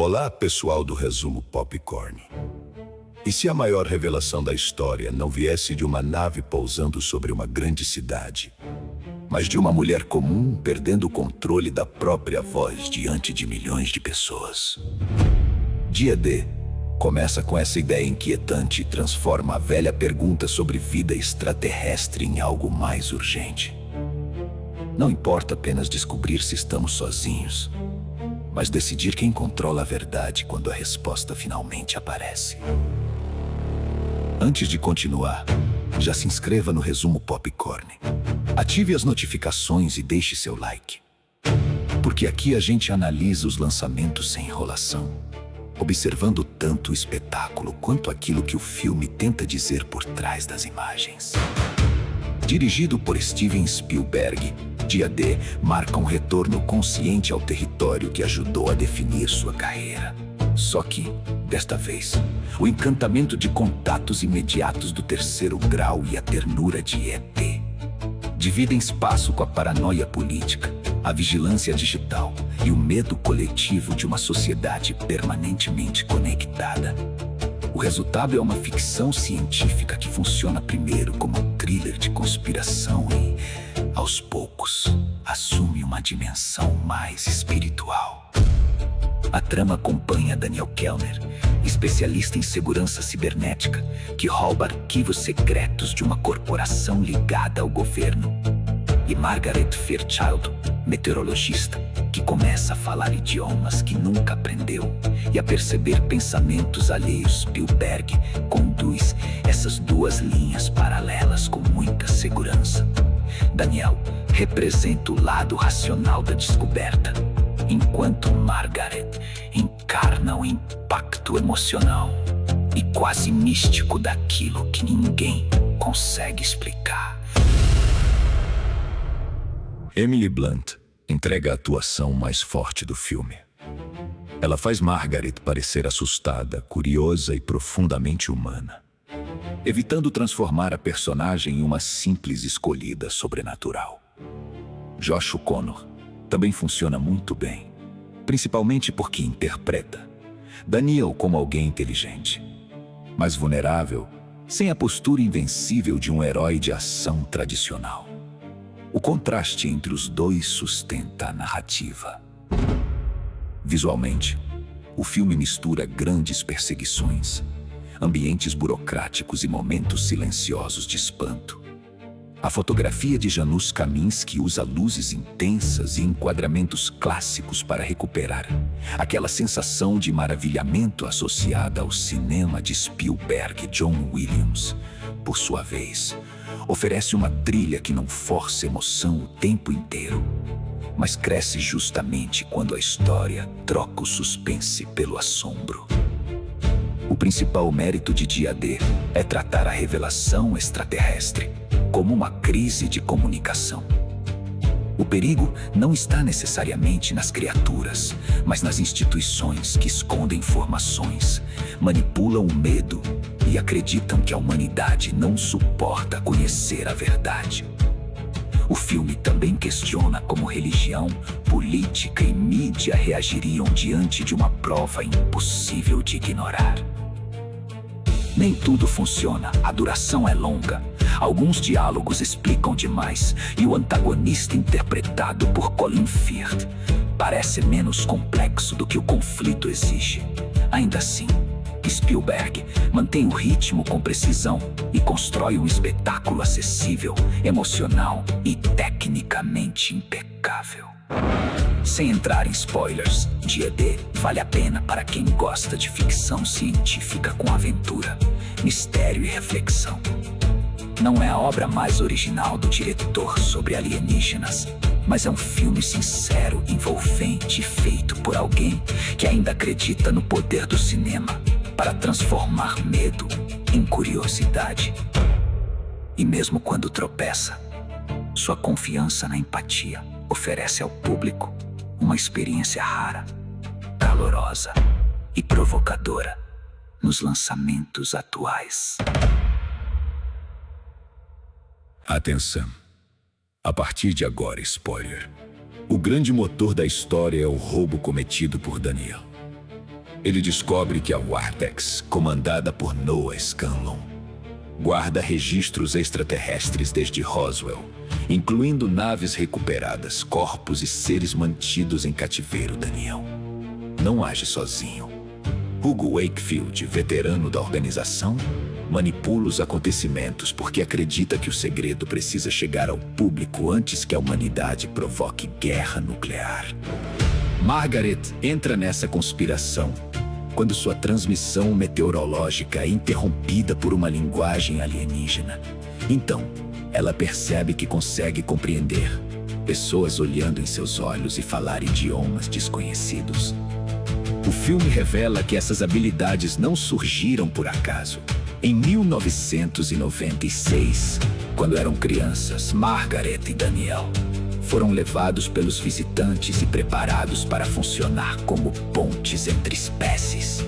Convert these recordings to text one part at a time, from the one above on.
Olá, pessoal do Resumo Popcorn. E se a maior revelação da história não viesse de uma nave pousando sobre uma grande cidade, mas de uma mulher comum perdendo o controle da própria voz diante de milhões de pessoas? Dia D começa com essa ideia inquietante e transforma a velha pergunta sobre vida extraterrestre em algo mais urgente. Não importa apenas descobrir se estamos sozinhos, mas decidir quem controla a verdade quando a resposta finalmente aparece. Antes de continuar, já se inscreva no Resumo Popcorn. Ative as notificações e deixe seu like. Porque aqui a gente analisa os lançamentos sem enrolação, observando tanto o espetáculo quanto aquilo que o filme tenta dizer por trás das imagens. Dirigido por Steven Spielberg, Dia D marca um retorno consciente ao território que ajudou a definir sua carreira. Só que, desta vez, o encantamento de contatos imediatos do terceiro grau e a ternura de ET dividem espaço com a paranoia política, a vigilância digital e o medo coletivo de uma sociedade permanentemente conectada. O resultado é uma ficção científica que funciona primeiro como um thriller de conspiração e, aos poucos, assume uma dimensão mais espiritual. A trama acompanha Daniel Kellner, especialista em segurança cibernética, que rouba arquivos secretos de uma corporação ligada ao governo, e Margaret Fairchild, meteorologista, que começa a falar idiomas que nunca aprendeu e a perceber pensamentos alheios. Spielberg conduz essas duas linhas paralelas com muita segurança. Daniel representa o lado racional da descoberta, enquanto Margaret encarna o impacto emocional e quase místico daquilo que ninguém consegue explicar. Emily Blunt entrega a atuação mais forte do filme. Ela faz Margaret parecer assustada, curiosa e profundamente humana, evitando transformar a personagem em uma simples escolhida sobrenatural. Josh O'Connor também funciona muito bem, principalmente porque interpreta Daniel como alguém inteligente, mas vulnerável, sem a postura invencível de um herói de ação tradicional. O contraste entre os dois sustenta a narrativa. Visualmente, o filme mistura grandes perseguições, ambientes burocráticos e momentos silenciosos de espanto. A fotografia de Janusz Kaminski usa luzes intensas e enquadramentos clássicos para recuperar aquela sensação de maravilhamento associada ao cinema de Spielberg. John Williams, por sua vez, oferece uma trilha que não força emoção o tempo inteiro, mas cresce justamente quando a história troca o suspense pelo assombro. O principal mérito de Dia D é tratar a revelação extraterrestre como uma crise de comunicação. O perigo não está necessariamente nas criaturas, mas nas instituições que escondem informações, manipulam o medo e acreditam que a humanidade não suporta conhecer a verdade. O filme também questiona como religião, política e mídia reagiriam diante de uma prova impossível de ignorar. Nem tudo funciona, a duração é longa, alguns diálogos explicam demais e o antagonista interpretado por Colin Firth parece menos complexo do que o conflito exige. Ainda assim, Spielberg mantém o ritmo com precisão e constrói um espetáculo acessível, emocional e tecnicamente impecável. Sem entrar em spoilers, Dia D vale a pena para quem gosta de ficção científica com aventura, mistério e reflexão. Não é a obra mais original do diretor sobre alienígenas, mas é um filme sincero, envolvente e feito por alguém que ainda acredita no poder do cinema para transformar medo em curiosidade. E mesmo quando tropeça, sua confiança na empatia oferece ao público uma experiência rara, calorosa e provocadora nos lançamentos atuais. Atenção! A partir de agora, spoiler. O grande motor da história é o roubo cometido por Daniel. Ele descobre que a Wardex, comandada por Noah Scanlon, guarda registros extraterrestres desde Roswell, incluindo naves recuperadas, corpos e seres mantidos em cativeiro. Daniel não age sozinho. Hugo Wakefield, veterano da organização, manipula os acontecimentos porque acredita que o segredo precisa chegar ao público antes que a humanidade provoque guerra nuclear. Margaret entra nessa conspiração quando sua transmissão meteorológica é interrompida por uma linguagem alienígena. Então, ela percebe que consegue compreender pessoas olhando em seus olhos e falar idiomas desconhecidos. O filme revela que essas habilidades não surgiram por acaso. Em 1996, quando eram crianças, Margaret e Daniel foram levados pelos visitantes e preparados para funcionar como pontes entre espécies.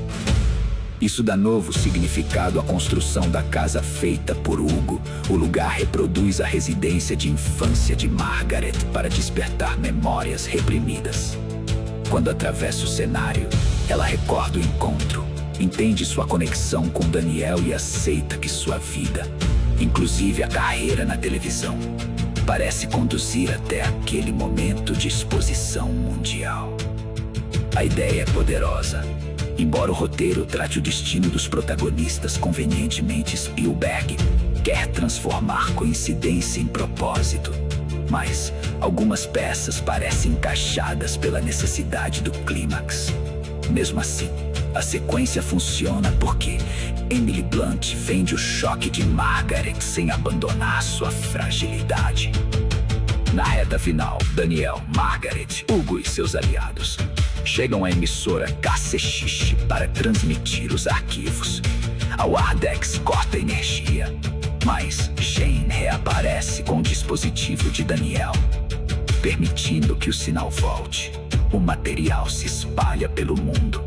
Isso dá novo significado à construção da casa feita por Hugo. O lugar reproduz a residência de infância de Margaret para despertar memórias reprimidas. Quando atravessa o cenário, ela recorda o encontro, entende sua conexão com Daniel e aceita que sua vida, inclusive a carreira na televisão, parece conduzir até aquele momento de exposição mundial. A ideia é poderosa. Embora o roteiro trate o destino dos protagonistas convenientemente, Spielberg quer transformar coincidência em propósito. Mas algumas peças parecem encaixadas pela necessidade do clímax. Mesmo assim, a sequência funciona porque Emily Blunt vende o choque de Margaret sem abandonar sua fragilidade. Na reta final, Daniel, Margaret, Hugo e seus aliados chegam à emissora KCX para transmitir os arquivos. A Wardex corta energia, mas Jane reaparece com o dispositivo de Daniel, permitindo que o sinal volte. O material se espalha pelo mundo,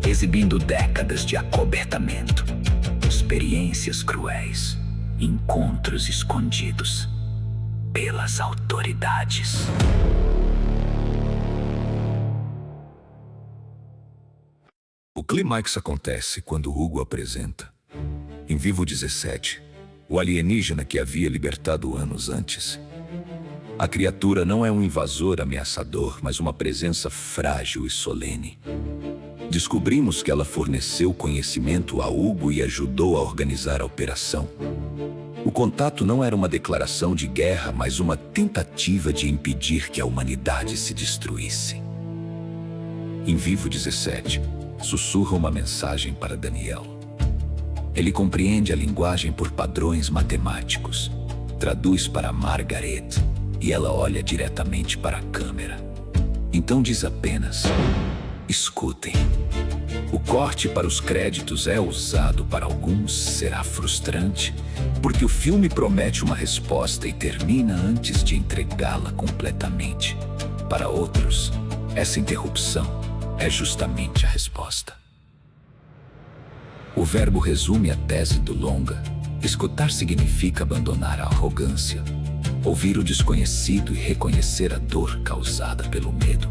exibindo décadas de acobertamento, experiências cruéis, encontros escondidos pelas autoridades. O clímax acontece quando Hugo apresenta, em Vivo 17, o alienígena que havia libertado anos antes. A criatura não é um invasor ameaçador, mas uma presença frágil e solene. Descobrimos que ela forneceu conhecimento a Hugo e ajudou a organizar a operação. O contato não era uma declaração de guerra, mas uma tentativa de impedir que a humanidade se destruísse. Em Vivo 17, sussurra uma mensagem para Daniel. Ele compreende a linguagem por padrões matemáticos, traduz para Margaret e ela olha diretamente para a câmera. Então diz apenas: escutem. O corte para os créditos é ousado, para alguns será frustrante, porque o filme promete uma resposta e termina antes de entregá-la completamente. Para outros, essa interrupção é justamente a resposta. O verbo resume a tese do longa. Escutar significa abandonar a arrogância, ouvir o desconhecido e reconhecer a dor causada pelo medo.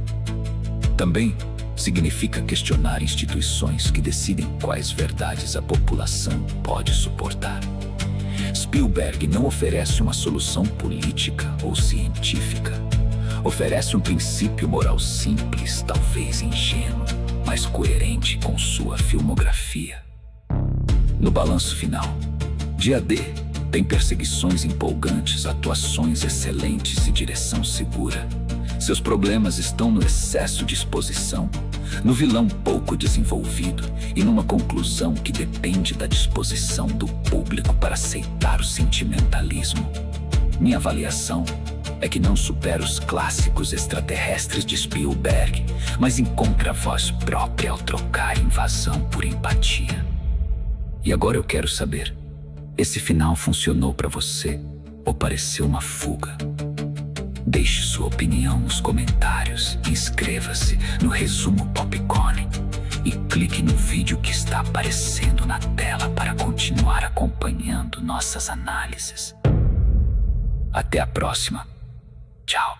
Também significa questionar instituições que decidem quais verdades a população pode suportar. Spielberg não oferece uma solução política ou científica. Oferece um princípio moral simples, talvez ingênuo, mas coerente com sua filmografia. No balanço final, Dia D tem perseguições empolgantes, atuações excelentes e direção segura. Seus problemas estão no excesso de exposição, no vilão pouco desenvolvido e numa conclusão que depende da disposição do público para aceitar o sentimentalismo. Minha avaliação é que não supera os clássicos extraterrestres de Spielberg, mas encontra a voz própria ao trocar invasão por empatia. E agora eu quero saber, esse final funcionou para você ou pareceu uma fuga? Deixe sua opinião nos comentários, inscreva-se no Resumo Popcorn e clique no vídeo que está aparecendo na tela para continuar acompanhando nossas análises. Até a próxima. Tchau.